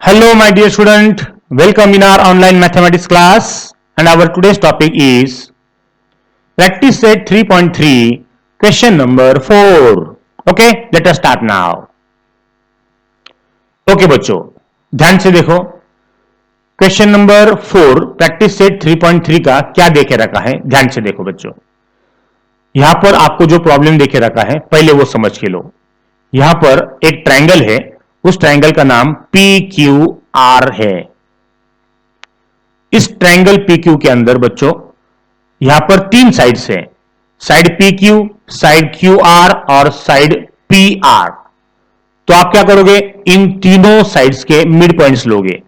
Hello my dear student, welcome in our online mathematics class and our today's topic is practice set 3.3 question number 4. Okay, let us start now. Okay बच्चों, ध्यान से देखो question number 4 practice set 3.3 का क्या देके रखा है। ध्यान से देखो बच्चों, यहां पर आपको जो प्रॉब्लम देके रखा है पहले वो समझ के लो। यहां पर एक ट्रायंगल है, उस ट्रायंगल का नाम PQR है। इस ट्रायंगल PQ के अंदर बच्चों यहां पर तीन साइड्स हैं, साइड PQ, साइड QR और साइड PR। तो आप क्या करोगे, इन तीनों साइड्स के मिड पॉइंट्स लोगे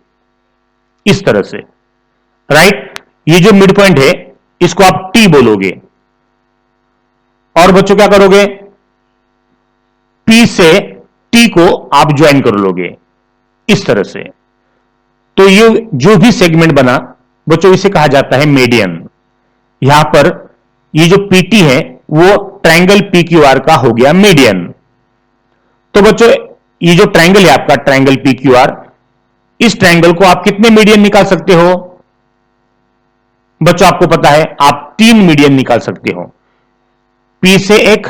इस तरह से, राइट। ये जो मिड पॉइंट है इसको आप T बोलोगे और बच्चों क्या करोगे, P से T को आप ज्वाइन कर लोगे इस तरह से। तो ये जो भी सेगमेंट बना बच्चों इसे कहा जाता है मीडियन। यहां पर ये जो PT है वो ट्रायंगल PQR का हो गया मीडियन। तो बच्चों ये जो ट्रायंगल है आपका ट्रायंगल PQR, इस ट्रायंगल को आप कितने मीडियन निकाल सकते हो बच्चों, आपको पता है आप तीन मीडियन निकाल सकते हो, P से एक,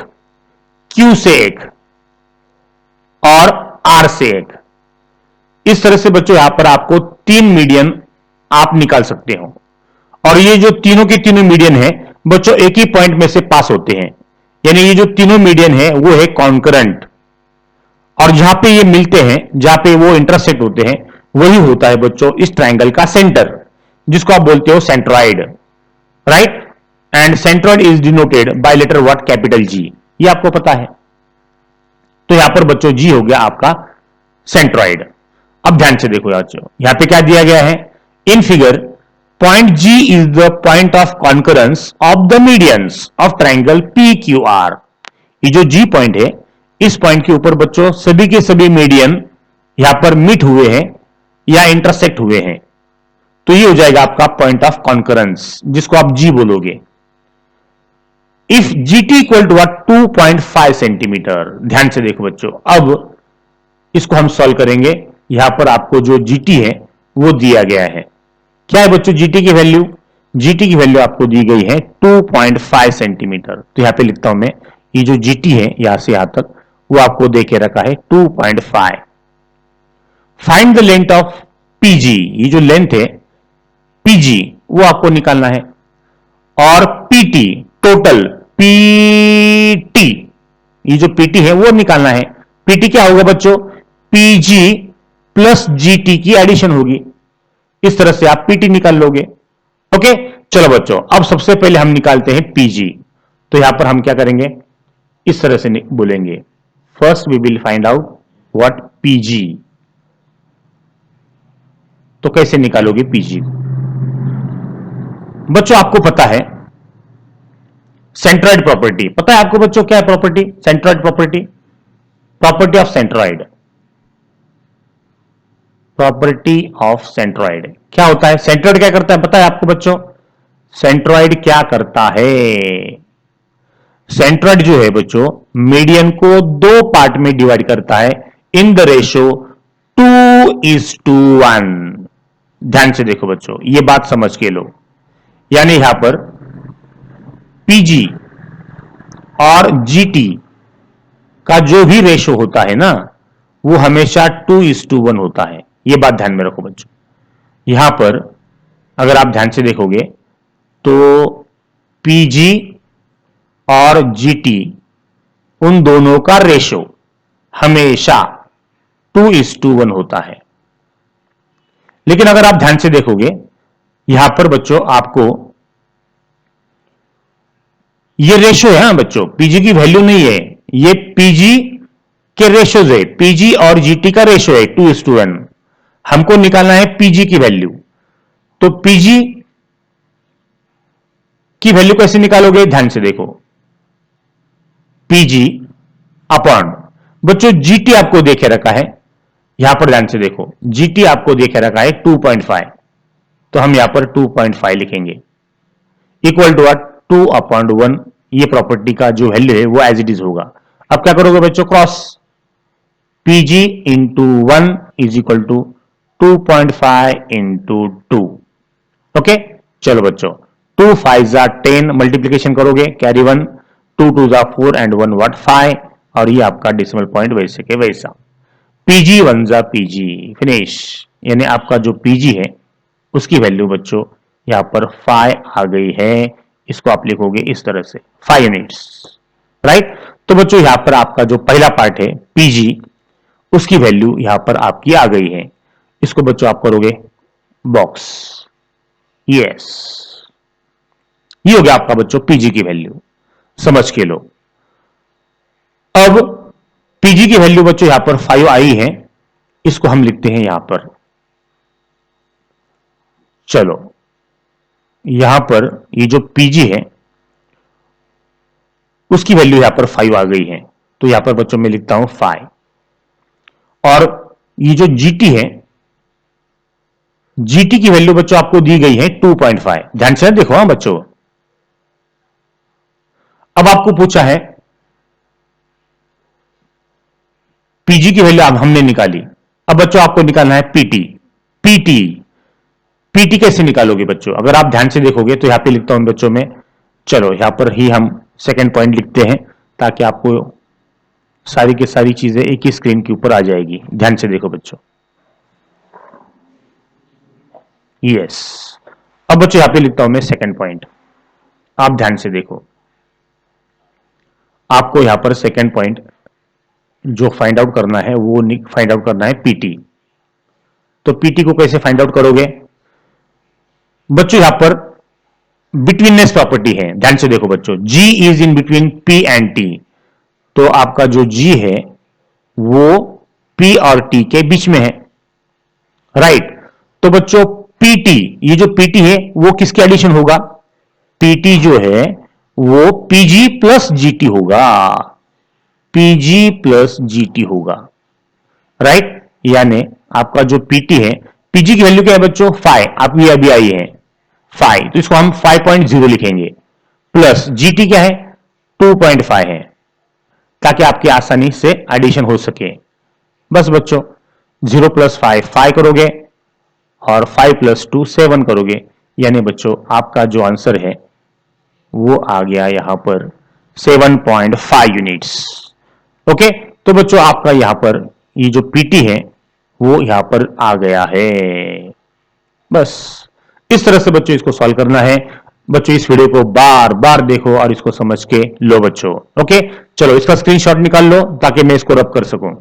Q से एक और R से एक। इस तरह से बच्चों यहां पर आपको तीन मीडियन आप निकाल सकते हो और ये जो तीनों के तीनों मीडियन है बच्चों एक ही पॉइंट में से पास होते हैं, यानी ये जो तीनों मीडियन है वो है कॉन्करेंट और जहां पे ये मिलते हैं, जहां पे वो इंटरसेक्ट होते हैं, वही होता है बच्चों इस ट्रायंगल का सेंटर, जिसको आप बोलते हो centroid, right. And centroid is denoted by letter what, capital G। ये आपको पता है। तो यहां पर बच्चों G हो गया आपका सेंट्रॉइड। अब ध्यान से देखो बच्चों, यहां पे क्या दिया गया है, in figure point G is the point of concurrence of the medians of triangle PQR। ये जो G पॉइंट है, इस पॉइंट के ऊपर बच्चों सभी के सभी मीडियन यहां पर मीट हुए हैं या इंटरसेक्ट हुए हैं। तो ये हो जाएगा आपका पॉइंट ऑफ कॉन्करेंस, जिसको आप G बोलोगे। If GT equal to 2.5 centimetre. ध्यान से देखो बच्चों, अब इसको हम सॉल्व करेंगे। यहां पर आपको जो GT है वो दिया गया है। क्या है बच्चों GT की वैल्यू, GT की वैल्यू आपको दी गई है 2.5 सेंटीमीटर। तो यहां पे लिखता हूं मैं, ये जो GT है यहां से यहां तक वो आपको देके रखा है 2.5। Find the length of PG। ये जो लेंथ है PG वो आपको निकालना है और PT टोटल PT, ये जो PT है वो निकालना है। PT क्या होगा बच्चों, PG प्लस GT की एडिशन होगी। इस तरह से आप PT निकाल लोगे। ओके, चलो बच्चों अब सबसे पहले हम निकालते हैं PG। तो यहां पर हम क्या करेंगे, इस तरह से बोलेंगे, first we will find out what PG। तो कैसे निकालोगे PG बच्चों, आपको पता है सेंट्रॉइड प्रॉपर्टी, पता है आपको बच्चों क्या है property, centroid property, property of centroid, property of centroid क्या होता है, सेंट्रॉइड क्या करता है पता है आपको बच्चों, सेंट्रॉइड क्या करता है, सेंट्रॉइड जो है बच्चों मीडियन को दो पार्ट में डिवाइड करता है इन द रेशो 2:1। ध्यान से देखो बच्चों, ये बात समझ के लो, यानी यहां पर PG और GT का जो भी रेशो होता है ना वो हमेशा 2:1 होता है। ये बात ध्यान में रखो बच्चों। यहां पर अगर आप ध्यान से देखोगे तो PG और GT उन दोनों का रेशो हमेशा 2:1 होता है। लेकिन अगर आप ध्यान से देखोगे यहां पर बच्चों आपको ये रेशो है, हाँ बच्चों PG की वैल्यू नहीं है, ये PG के रेशोज है, PG और GT का रेशो है 2:1। हमको निकालना है PG की वैल्यू। तो PG की वैल्यू कैसे निकालोगे, ध्यान से देखो, PG अपॉन बच्चों GT आपको देखे रखा है, यहां पर ध्यान से देखो GT आपको देखे रखा है 2.5, तो हम यहां पर 2.5 लिखेंगे इक्वल टू 2/1। ये प्रॉपर्टी का जो वैल्यू है वो एज इट इज होगा। अब क्या करोगे बच्चों, cross PG into 1 is equal to 2.5 into 2। Okay, चलो बच्चों, 2 5 जा 10 मल्टीप्लीकेशन करोगे, कैरी 1, 2 2 जा 4 एंड 1 व्हाट 5, और ये आपका डेसिमल पॉइंट वैसे के वैसा। पीजी 1 जा पीजी, फिनिश। यानी आपका जो पीजी है उसकी वैल्यू बच्चों यहां पर 5 आ गई है। इसको आप लिखोगे इस तरह से 5 यूनिट्स, राइट। तो बच्चों यहां पर आपका जो पहला पार्ट है पीजी, उसकी वैल्यू यहां पर आपकी आ गई है। इसको बच्चों आप करोगे बॉक्स, यस। ये हो गया आपका बच्चों पीजी की वैल्यू, समझ के लो। अब पीजी की वैल्यू बच्चों यहां पर 5 आई है, इसको हम लिखते हैं यहां पर, चलो यहां पर ये जो पीजी है उसकी वैल्यू यहां पर 5 आ गई है, तो यहां पर बच्चों मैं लिखता हूं 5। और ये जो जीटी है, जीटी की वैल्यू बच्चों आपको दी गई है 2.5। ध्यान से देखो हाँ बच्चों। अब आपको पूछा है पीजी की वैल्यू अब हमने निकाली, अब बच्चों आपको निकालना है पीटी। पीटी, पीटी कैसे निकालोगे बच्चों? अगर आप ध्यान से देखोगे तो यहां पे लिखता हूं बच्चों में, चलो यहां पर ही हम सेकंड पॉइंट लिखते हैं ताकि आपको सारी की सारी चीजें एक ही स्क्रीन के ऊपर आ जाएगी। ध्यान से देखो बच्चों, यस। अब बच्चों यहां पे लिखता हूं मैं सेकंड पॉइंट, आप ध्यान से देखो। आपको यहां पर सेकंड पॉइंट जो फाइंड आउट करना है वो फाइंड आउट करना है पीटी। तो पीटी को कैसे फाइंड आउट करोगे बच्चों? यहां पर बिटवीननेस प्रॉपर्टी है, ध्यान से देखो बच्चों। G is in between P and T, तो आपका जो जी है वो पी और टी के बीच में है, राइट। तो बच्चों पीटी, ये जो पीटी है वो किसके एडिशन होगा? पीटी जो है वो पीजी प्लस जीटी होगा, पीजी प्लस जीटी होगा, राइट। यानी आपका जो पीटी है, पीजी की वैल्यू क्या है बच्चों? 5, आपकी अभी आई है 5, तो इसको हम 5.0 लिखेंगे, प्लस जीटी क्या है? 2.5 है, ताकि आपकी आसानी से एडिशन हो सके। बस बच्चों 0 प्लस 5 5 करोगे और 5 प्लस 2 7 करोगे, यानी बच्चों आपका जो आंसर है वो आ गया यहां पर 7.5 यूनिट्स। ओके, तो बच्चों आपका यहां पर ये जो पीटी है वो यहां पर आ गया है। बस इस तरह से बच्चों इसको सॉल्व करना है। बच्चों इस वीडियो को बार बार देखो और इसको समझ के लो बच्चों। ओके, चलो इसका स्क्रीनशॉट निकाल लो ताकि मैं इसको रब कर सकूं।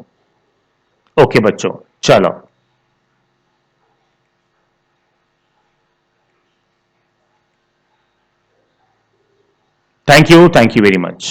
ओके बच्चों, चलो थैंक यू वेरी मच।